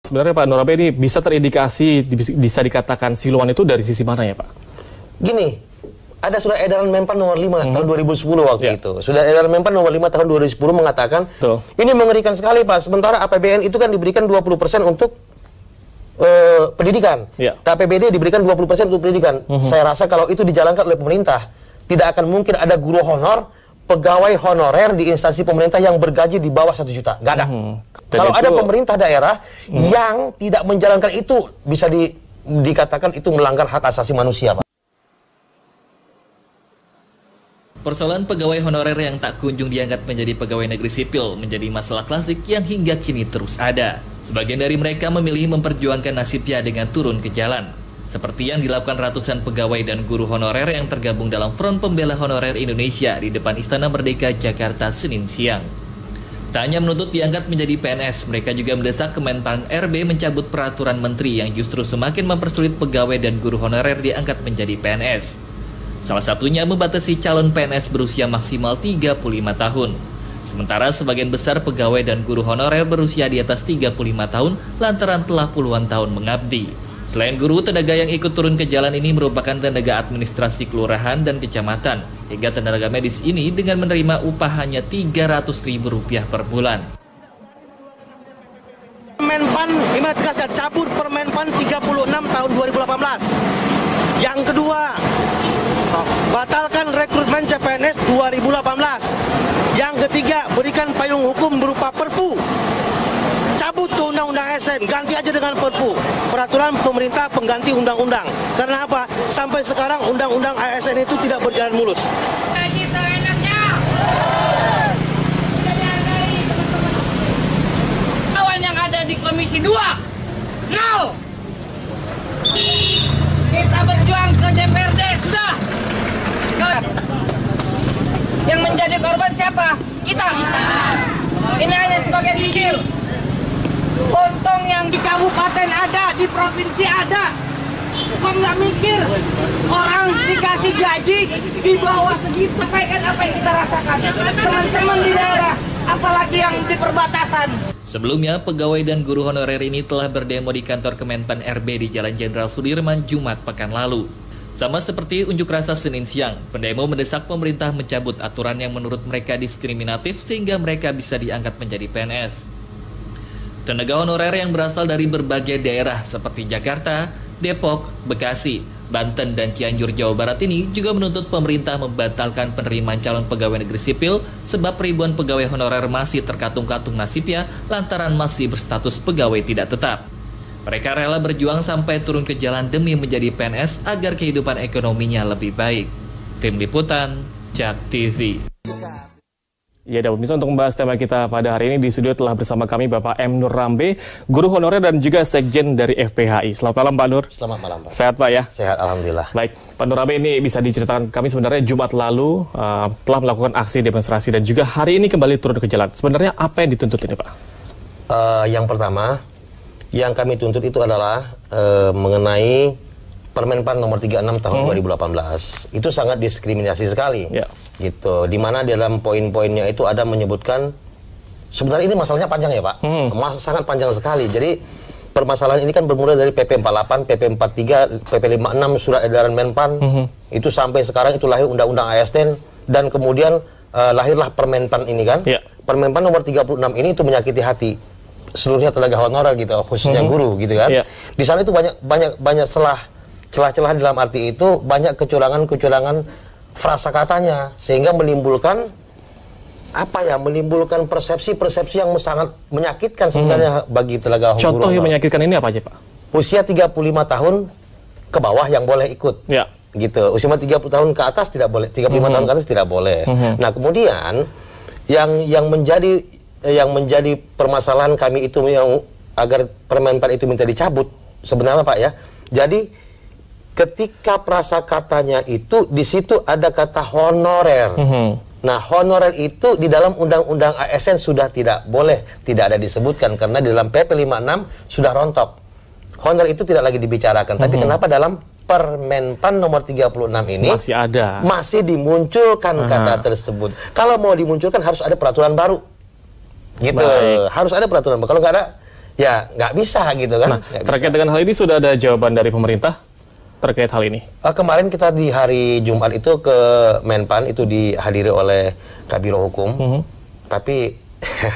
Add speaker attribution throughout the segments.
Speaker 1: Sebenarnya Pak Nurabe ini bisa terindikasi, bisa dikatakan siluan itu dari sisi mana ya Pak?
Speaker 2: Gini, ada surat edaran Menpan nomor 5 tahun 2010 waktu itu. Surat edaran Menpan nomor 5 tahun 2010 mengatakan, ini mengerikan sekali Pak, sementara APBN itu kan diberikan 20% untuk pendidikan. APBD diberikan 20% untuk pendidikan. Saya rasa kalau itu dijalankan oleh pemerintah, tidak akan mungkin ada guru honor, pegawai honorer di instansi pemerintah yang bergaji di bawah 1 juta. Nggak ada. Kalau ada pemerintah daerah yang tidak menjalankan itu, bisa dikatakan itu melanggar hak asasi manusia, Pak.
Speaker 3: Persoalan pegawai honorer yang tak kunjung diangkat menjadi pegawai negeri sipil menjadi masalah klasik yang hingga kini terus ada. Sebagian dari mereka memilih memperjuangkan nasibnya dengan turun ke jalan. Seperti yang dilakukan ratusan pegawai dan guru honorer yang tergabung dalam Front Pembela Honorer Indonesia di depan Istana Merdeka, Jakarta, Senin siang. Tak hanya menuntut diangkat menjadi PNS, mereka juga mendesak Kemenpan RB mencabut peraturan menteri yang justru semakin mempersulit pegawai dan guru honorer diangkat menjadi PNS. Salah satunya membatasi calon PNS berusia maksimal 35 tahun. Sementara sebagian besar pegawai dan guru honorer berusia di atas 35 tahun lantaran telah puluhan tahun mengabdi. Selain guru, tenaga yang ikut turun ke jalan ini merupakan tenaga administrasi kelurahan dan kecamatan, hingga tenaga medis ini dengan menerima upah hanya Rp300.000 per bulan.
Speaker 4: Menpan, ini tegaskan, cabut Permenpan 36 tahun 2018. Yang kedua, batalkan rekrutmen CPNS 2018. Yang ketiga, berikan payung hukum berupa Perpu. Cabut tuh undang-undang ASN, ganti aja dengan Perpu, peraturan pemerintah pengganti undang-undang. Karena apa? Sampai sekarang undang-undang ASN itu tidak berjalan mulus.
Speaker 5: Kawan yang ada di Komisi 2, nol. Kita berjuang ke DPRD, sudah. Yang menjadi korban siapa? Kita. Ini hanya sebagai dikil. Untung yang di kabupaten ada, di provinsi ada. Kok nggak mikir orang dikasih gaji di bawah segitu, apa yang kita rasakan teman-teman di daerah, apalagi yang di perbatasan.
Speaker 3: Sebelumnya, pegawai dan guru honorer ini telah berdemo di kantor Kemenpan RB di Jalan Jenderal Sudirman Jumat pekan lalu. Sama seperti unjuk rasa Senin siang, pendemo mendesak pemerintah mencabut aturan yang menurut mereka diskriminatif sehingga mereka bisa diangkat menjadi PNS. Tenaga honorer yang berasal dari berbagai daerah seperti Jakarta, Depok, Bekasi, Banten, dan Cianjur, Jawa Barat ini juga menuntut pemerintah membatalkan penerimaan calon pegawai negeri sipil sebab ribuan pegawai honorer masih terkatung-katung nasibnya lantaran masih berstatus pegawai tidak tetap. Mereka rela berjuang sampai turun ke jalan demi menjadi PNS agar kehidupan ekonominya lebih baik. Tim Liputan, JAK TV.
Speaker 1: Ya, dan pemirsa, untuk membahas tema kita pada hari ini di studio telah bersama kami Bapak M. Nurabe, guru honorer dan juga sekjen dari FPHI. Selamat malam Pak Nur.
Speaker 2: Selamat malam Pak.
Speaker 1: Sehat Pak ya?
Speaker 2: Sehat, alhamdulillah.
Speaker 1: Baik, Pak Nurabe, ini bisa diceritakan kami sebenarnya Jumat lalu telah melakukan aksi demonstrasi dan juga hari ini kembali turun ke jalan. Sebenarnya apa yang dituntut ini Pak?
Speaker 2: Yang pertama, yang kami tuntut itu adalah mengenai Permenpan nomor 36 tahun 2018. Itu sangat diskriminasi sekali. Ya. Gitu, dimana dalam poin-poinnya itu ada menyebutkan, sebenarnya ini masalahnya panjang ya Pak, sangat panjang sekali. Jadi permasalahan ini kan bermula dari PP 48, PP 43, PP 56 surat edaran Menpan, itu sampai sekarang itu lahir undang-undang ASN, dan kemudian lahirlah Permenpan ini kan. Permenpan nomor 36 ini itu menyakiti hati seluruhnya tenaga honorer gitu, khususnya guru gitu kan. Di sana itu banyak celah-celah dalam arti itu banyak kecurangan frasa katanya, sehingga menimbulkan menimbulkan persepsi-persepsi yang sangat menyakitkan sebenarnya bagi tenaga guru.
Speaker 1: Contoh yang menyakitkan ini apa aja Pak?
Speaker 2: Usia 35 tahun ke bawah yang boleh ikut. Gitu. Usia 30 tahun ke atas tidak boleh, 35 tahun ke atas tidak boleh. Nah, kemudian yang menjadi permasalahan kami itu yang agar Permenpan itu minta dicabut sebenarnya Pak ya. Jadi ketika prasakatanya itu di situ ada kata honorer. Nah, honorer itu di dalam undang-undang ASN sudah tidak boleh, tidak ada disebutkan karena di dalam PP 56 sudah rontok. Honorer itu tidak lagi dibicarakan. Tapi kenapa dalam Permenpan nomor 36 ini masih dimunculkan kata tersebut? Kalau mau dimunculkan harus ada peraturan baru. Gitu. Harus ada peraturan baru. Kalau nggak ada, ya nggak bisa gitu kan.
Speaker 1: Nah, terkait dengan hal ini sudah ada jawaban dari pemerintah terkait hal ini?
Speaker 2: Kemarin kita di hari Jumat itu ke Menpan itu dihadiri oleh Kabiro Hukum, tapi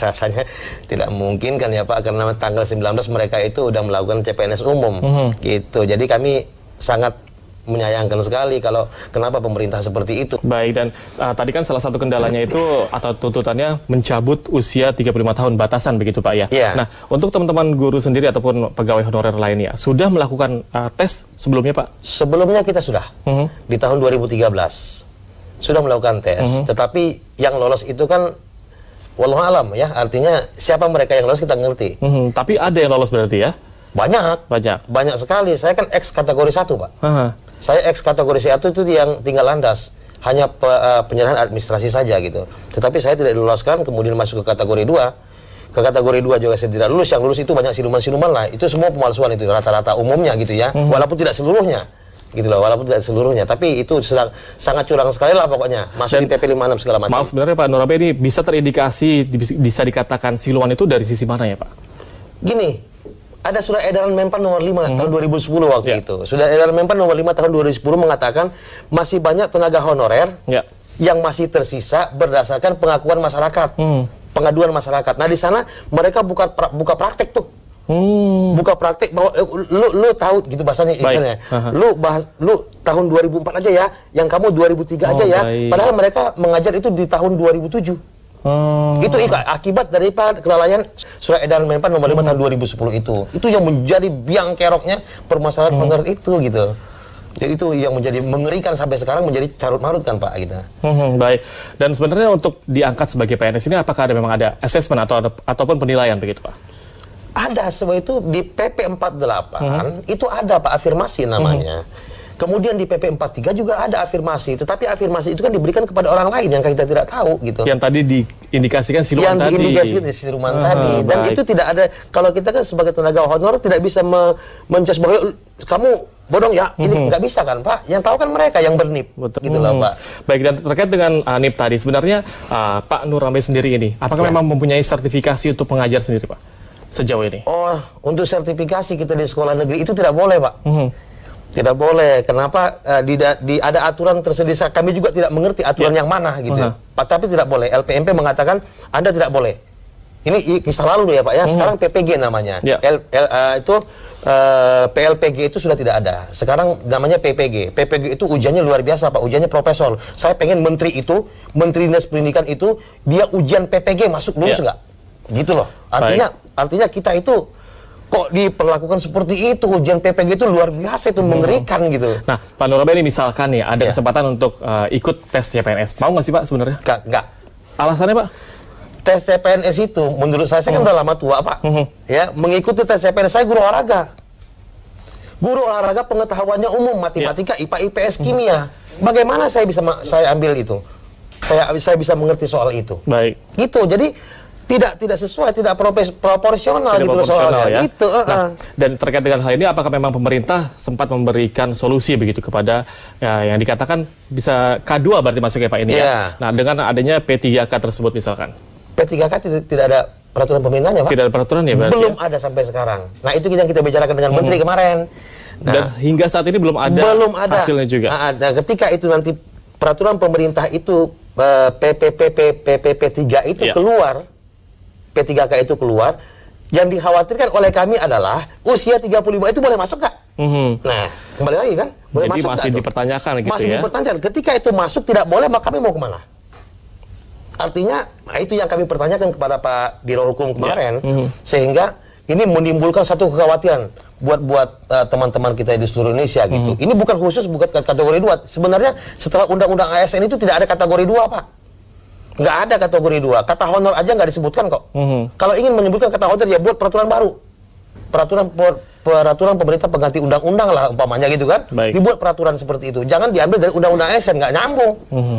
Speaker 2: rasanya tidak mungkin kan ya Pak, karena tanggal 19 mereka itu udah melakukan CPNS umum gitu. Jadi kami sangat menyayangkan sekali kalau kenapa pemerintah seperti itu.
Speaker 1: Baik, dan tadi kan salah satu kendalanya itu atau tuntutannya mencabut usia 35 tahun batasan begitu Pak ya.
Speaker 2: Yeah.
Speaker 1: Nah, untuk teman-teman guru sendiri ataupun pegawai honorer lainnya sudah melakukan tes sebelumnya Pak?
Speaker 2: Sebelumnya kita sudah di tahun 2013 sudah melakukan tes, tetapi yang lolos itu kan wallahu alam ya, artinya siapa mereka yang lolos kita ngerti.
Speaker 1: Tapi ada yang lolos berarti ya? Banyak sekali. Saya kan X kategori 1 Pak. Saya X kategori 1 itu yang tinggal landas, hanya penyerahan administrasi saja gitu. Tetapi saya tidak diloloskan, kemudian masuk ke kategori 2. Ke kategori 2 juga saya tidak lulus. Yang lulus itu banyak siluman-siluman lah. Itu semua pemalsuan itu rata-rata umumnya gitu ya. Walaupun tidak seluruhnya. Gitu loh, walaupun tidak seluruhnya, tapi itu sangat curang sekali lah pokoknya, masuk di PP 56 segala macam. Maaf, sebenarnya Pak Nur Rambe ini bisa terindikasi, bisa dikatakan siluan itu dari sisi mana ya Pak?
Speaker 2: Gini, ada surat edaran Menpan nomor 5 tahun 2010 waktu itu. Surat edaran Menpan nomor 5 tahun 2010 mengatakan masih banyak tenaga honorer yang masih tersisa berdasarkan pengakuan masyarakat, pengaduan masyarakat. Nah di sana mereka buka praktek tuh. Buka praktek bahwa lu tahu gitu bahasanya ikannya. Lu tahun 2004 aja ya, yang kamu 2003 aja ya. Padahal mereka mengajar itu di tahun 2007. Itu akibat dari kelalaian surat edaran Menpan nomor 5 tahun 2010 itu. Itu yang menjadi biang keroknya permasalahan honorer itu gitu. Jadi itu yang menjadi mengerikan sampai sekarang, menjadi carut marut kan Pak gitu.
Speaker 1: Baik. Dan sebenarnya untuk diangkat sebagai PNS ini apakah memang ada assessment ataupun penilaian begitu Pak?
Speaker 2: Ada, semua itu di PP 48 itu ada Pak afirmasi namanya. Kemudian di PP 43 juga ada afirmasi, tetapi afirmasi itu kan diberikan kepada orang lain yang kita tidak tahu gitu.
Speaker 1: Yang tadi diindikasikan siluman tadi.
Speaker 2: Yang diindikasikan siluman tadi. Dan itu tidak ada, kalau kita kan sebagai tenaga honor tidak bisa menjudge bahwa kamu bodong ya, ini nggak bisa kan Pak. Yang tahu kan mereka yang bernip. Gitu loh Pak.
Speaker 1: Baik, dan terkait dengan NIP tadi, sebenarnya Pak Nur Rambe sendiri ini, apakah memang mempunyai sertifikasi untuk mengajar sendiri Pak? Sejauh ini?
Speaker 2: Oh, untuk sertifikasi kita di sekolah negeri itu tidak boleh Pak. Tidak boleh. Kenapa? Ada aturan tersedia. Kami juga tidak mengerti aturan yang mana gitu. Tapi tidak boleh. LPMP mengatakan Anda tidak boleh. Ini kisah lalu ya Pak ya. Sekarang PPG namanya. PLPG itu sudah tidak ada. Sekarang namanya PPG. PPG itu ujiannya luar biasa Pak. Ujiannya profesor. Saya pengen menteri itu, Menteri Dinas Pendidikan itu, dia ujian PPG masuk lulus nggak? Gitu loh. Artinya kita itu kok diperlakukan seperti itu, ujian PPG itu luar biasa, itu mengerikan gitu.
Speaker 1: Nah, Pak Nur Rambe ini misalkan nih ada kesempatan untuk ikut tes CPNS, mau nggak sih Pak sebenarnya?
Speaker 2: Nggak.
Speaker 1: Alasannya Pak?
Speaker 2: Tes CPNS itu menurut saya kan udah lama tua Pak. Ya, mengikuti tes CPNS, saya guru olahraga. Guru olahraga pengetahuannya umum, matematika, IPA, IPS, kimia. Bagaimana saya bisa ambil itu? Saya bisa mengerti soal itu.
Speaker 1: Baik.
Speaker 2: Gitu. Jadi tidak sesuai, tidak proporsional gitu soalnya.
Speaker 1: Ya?
Speaker 2: Gitu,
Speaker 1: Nah, dan terkait dengan hal ini, apakah memang pemerintah sempat memberikan solusi begitu kepada yang dikatakan bisa K2 berarti masuknya Pak ini ya? Nah, dengan adanya P3K tersebut misalkan.
Speaker 2: P3K tidak ada peraturan pemerintahnya Pak?
Speaker 1: Tidak ada peraturan ya berarti?
Speaker 2: Belum ada sampai sekarang. Nah itu yang kita bicarakan dengan Menteri kemarin. Nah,
Speaker 1: dan hingga saat ini belum ada hasilnya juga?
Speaker 2: Nah, ketika itu nanti peraturan pemerintah itu PP3 itu keluar, P3K itu keluar, yang dikhawatirkan oleh kami adalah usia 35 itu boleh masuk nggak? Nah, kembali lagi kan? Boleh
Speaker 1: jadi
Speaker 2: masuk
Speaker 1: masih dipertanyakan gitu
Speaker 2: masih
Speaker 1: ya?
Speaker 2: dipertanyakan. Ketika itu masuk tidak boleh, maka kami mau kemana? Artinya, itu yang kami pertanyakan kepada Pak Biro Hukum kemarin, sehingga ini menimbulkan satu kekhawatiran buat teman-teman kita di seluruh Indonesia gitu. Ini bukan khusus bukan kategori 2. Sebenarnya setelah Undang-Undang ASN itu tidak ada kategori 2 Pak. Nggak ada kategori 2. Kata honor aja nggak disebutkan kok. Kalau ingin menyebutkan kata honor ya buat peraturan baru. Peraturan pemerintah pengganti undang-undang lah umpamanya gitu kan. Dibuat peraturan seperti itu. Jangan diambil dari Undang-Undang ASN, nggak nyambung.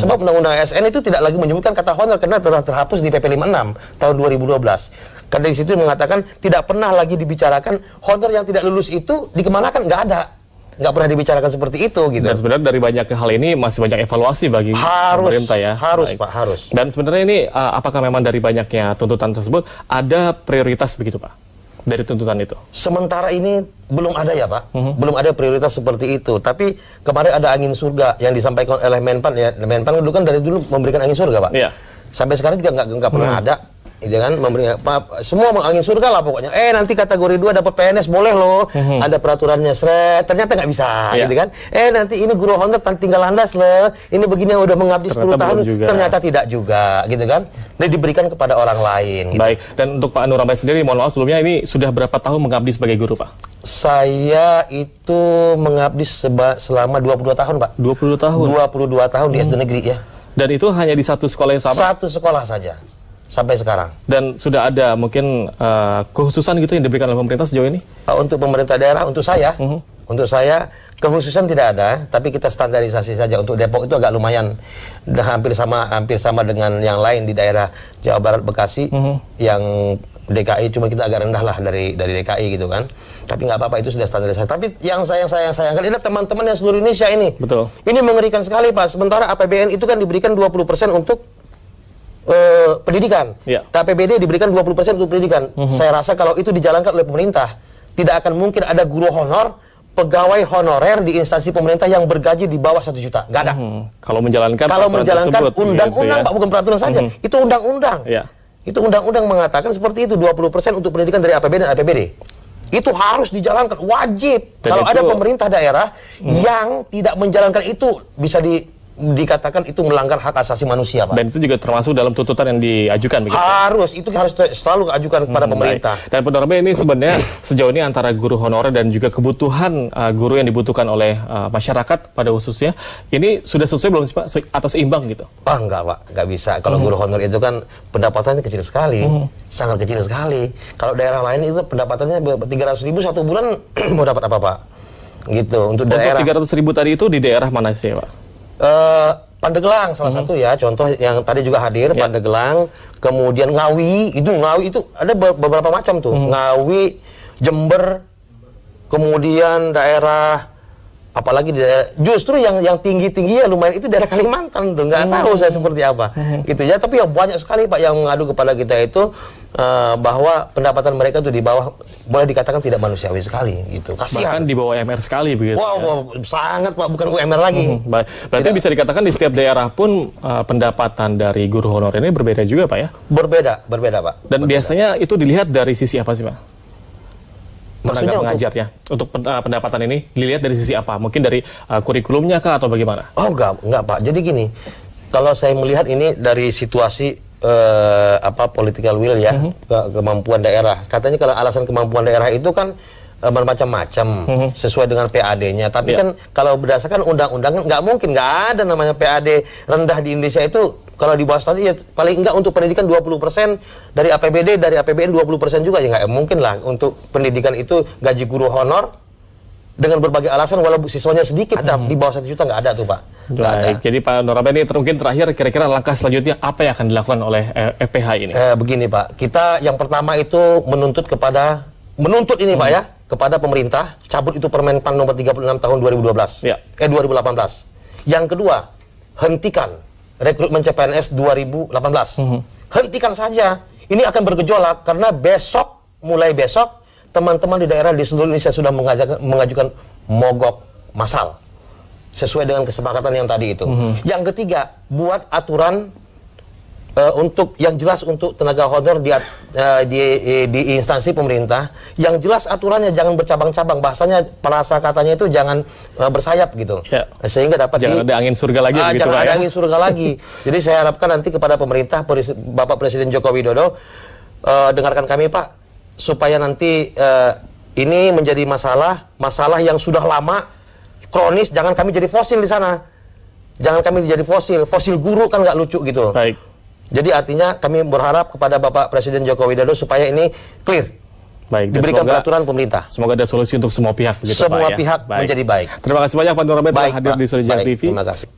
Speaker 2: Sebab Undang-Undang ASN itu tidak lagi menyebutkan kata honor karena telah terhapus di PP 56 tahun 2012. Karena di situ mengatakan tidak pernah lagi dibicarakan honor yang tidak lulus itu dikemanakan, nggak ada. Nggak pernah dibicarakan seperti itu gitu.
Speaker 1: Dan sebenarnya dari banyak hal ini masih banyak evaluasi bagi pemerintah ya.
Speaker 2: Harus Pak, harus.
Speaker 1: Dan sebenarnya ini apakah memang dari banyaknya tuntutan tersebut ada prioritas begitu Pak?
Speaker 6: dari tuntutan itu?
Speaker 2: Sementara ini belum ada ya Pak, belum ada prioritas seperti itu. Tapi kemarin ada angin surga yang disampaikan oleh Menpan ya. Menpan dulu kan dari dulu memberikan angin surga Pak.
Speaker 6: Iya.
Speaker 2: Sampai sekarang juga nggak pernah ada. Jangan memberikan semua angin surga lah pokoknya. Nanti kategori 2 dapat PNS boleh loh. Ada peraturannya seret. Ternyata nggak bisa, gitu kan? Nanti ini guru honor tinggal landas loh. Ini begini udah mengabdi 10 tahun. Ternyata tidak juga, gitu kan? Ini diberikan kepada orang lain. Gitu.
Speaker 6: Baik. Dan untuk Pak Nur Rambai sendiri, mohon maaf sebelumnya ini sudah berapa tahun mengabdi sebagai guru Pak?
Speaker 2: Saya itu mengabdi selama 22 tahun Pak.
Speaker 6: 22 tahun?
Speaker 2: 22 tahun di SD negeri ya.
Speaker 6: Dan itu hanya di satu sekolah yang sama?
Speaker 2: Satu sekolah saja. Sampai sekarang.
Speaker 6: Dan sudah ada mungkin kekhususan gitu yang diberikan oleh pemerintah sejauh ini?
Speaker 2: Untuk pemerintah daerah, untuk saya, kekhususan tidak ada, tapi kita standarisasi saja. Untuk Depok itu agak lumayan, hampir sama dengan yang lain di daerah Jawa Barat, Bekasi, yang DKI, cuma kita agak rendah lah dari DKI gitu kan. Tapi nggak apa-apa, itu sudah standarisasi. Tapi yang sayangkan ini teman-teman yang seluruh Indonesia ini.
Speaker 6: Betul.
Speaker 2: Ini mengerikan sekali Pak. Sementara APBN itu kan diberikan 20% untuk pendidikan. APBD diberikan 20% untuk pendidikan. Saya rasa kalau itu dijalankan oleh pemerintah, tidak akan mungkin ada guru honor, pegawai honorer di instansi pemerintah yang bergaji di bawah 1 juta. Nggak ada.
Speaker 6: Kalau menjalankan
Speaker 2: undang-undang, gitu ya. Pak, bukan peraturan saja. Itu undang-undang. Itu undang-undang mengatakan seperti itu, 20% untuk pendidikan dari APBD dan APBD. Itu harus dijalankan, wajib. Kalau ada pemerintah daerah yang tidak menjalankan itu, bisa dikatakan itu melanggar hak asasi manusia, Pak.
Speaker 6: Dan itu juga termasuk dalam tuntutan yang diajukan begitu?
Speaker 2: Itu harus selalu ajukan kepada pemerintah.
Speaker 6: Baik. Dan Pak Nur Rambai, ini sebenarnya sejauh ini antara guru honorer dan juga kebutuhan guru yang dibutuhkan oleh masyarakat pada khususnya, ini sudah sesuai belum sih Pak? Atau seimbang gitu?
Speaker 2: Enggak Pak, nggak bisa. Kalau guru honorer itu kan pendapatannya kecil sekali, sangat kecil sekali. Kalau daerah lain itu pendapatannya 300.000 satu bulan mau dapat apa Pak? Gitu. Untuk daerah
Speaker 6: 300.000 tadi itu di daerah mana sih Pak?
Speaker 2: Pandeglang salah satu ya, contoh yang tadi juga hadir, Pandeglang, kemudian Ngawi itu ada beberapa macam tuh, Ngawi, Jember, kemudian daerah apalagi di daerah, justru yang tinggi-tinggi ya lumayan itu daerah Kalimantan tuh, nggak tahu saya seperti apa, gitu ya. Tapi ya banyak sekali Pak yang mengadu kepada kita itu bahwa pendapatan mereka tuh di bawah, boleh dikatakan tidak manusiawi sekali, gitu. Kasihan.
Speaker 6: Bahkan di bawah UMR sekali begitu.
Speaker 2: Wow, sangat Pak, bukan UMR lagi.
Speaker 6: Berarti tidak. Bisa dikatakan di setiap daerah pun pendapatan dari guru honorer ini berbeda juga Pak ya? Berbeda Pak. Dan biasanya itu dilihat dari sisi apa sih Pak? Maksudnya pengajarnya untuk pendapatan ini dilihat dari sisi apa? Mungkin dari kurikulumnya kah atau bagaimana?
Speaker 2: Oh enggak Pak. Jadi gini, kalau saya melihat ini dari situasi political will ya, kemampuan daerah. Katanya kalau alasan kemampuan daerah itu kan bermacam-macam sesuai dengan PAD-nya. Tapi kan kalau berdasarkan undang-undang nggak mungkin, nggak ada namanya PAD rendah di Indonesia itu. Kalau di bawah standar ya paling enggak untuk pendidikan 20% dari APBD, dari APBN 20% juga ya nggak mungkin lah untuk pendidikan itu gaji guru honor dengan berbagai alasan walaupun siswanya sedikit ada di bawah 1 juta nggak ada tuh Pak.
Speaker 6: Baik, jadi Pak Nur Rambai ini mungkin terakhir kira-kira langkah selanjutnya apa yang akan dilakukan oleh FPH ini?
Speaker 2: Begini Pak, kita yang pertama itu menuntut ini Pak ya, kepada pemerintah cabut itu Permenpan nomor 36 tahun 2012. 2018. Yang kedua, hentikan rekrutmen CPNS 2018. Hentikan saja. Ini akan bergejolak karena mulai besok teman-teman di daerah di seluruh Indonesia sudah mengajukan mogok massal sesuai dengan kesepakatan yang tadi itu. Yang ketiga, buat aturan untuk yang jelas untuk tenaga honor di instansi pemerintah, yang jelas aturannya jangan bercabang-cabang, bahasanya perasa katanya itu jangan bersayap gitu, sehingga dapat
Speaker 6: jangan ada angin surga lagi,
Speaker 2: jangan ada angin surga lagi. Jadi saya harapkan nanti kepada pemerintah, Bapak Presiden Joko Widodo, dengarkan kami Pak, supaya nanti ini menjadi masalah yang sudah lama, kronis, jangan kami jadi fosil di sana, jangan kami jadi fosil guru kan nggak lucu gitu.
Speaker 6: Baik.
Speaker 2: Jadi artinya kami berharap kepada Bapak Presiden Joko Widodo supaya ini clear.
Speaker 6: Baik,
Speaker 2: diberikan peraturan pemerintah.
Speaker 6: Semoga ada solusi untuk semua pihak begitu
Speaker 2: semua
Speaker 6: Pak,
Speaker 2: pihak
Speaker 6: ya?
Speaker 2: menjadi baik.
Speaker 6: Terima kasih banyak Pak Nur Rambai telah hadir di Studio TV.
Speaker 2: Terima kasih.